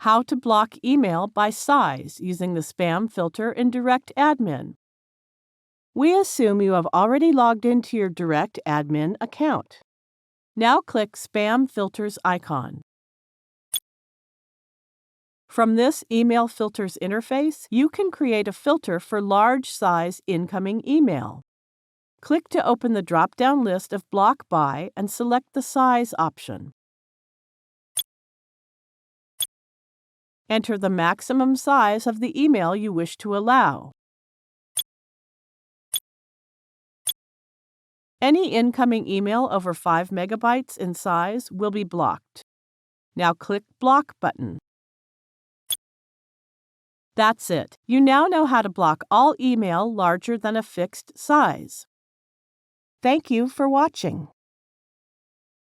How to block email by size using the spam filter in DirectAdmin. We assume you have already logged into your DirectAdmin account. Now click Spam Filters icon. From this Email Filters interface, you can create a filter for large size incoming email. Click to open the drop-down list of Block By and select the Size option. Enter the maximum size of the email you wish to allow. Any incoming email over 5 megabytes in size will be blocked. Now click Block button. That's it. You now know how to block all email larger than a fixed size. Thank you for watching.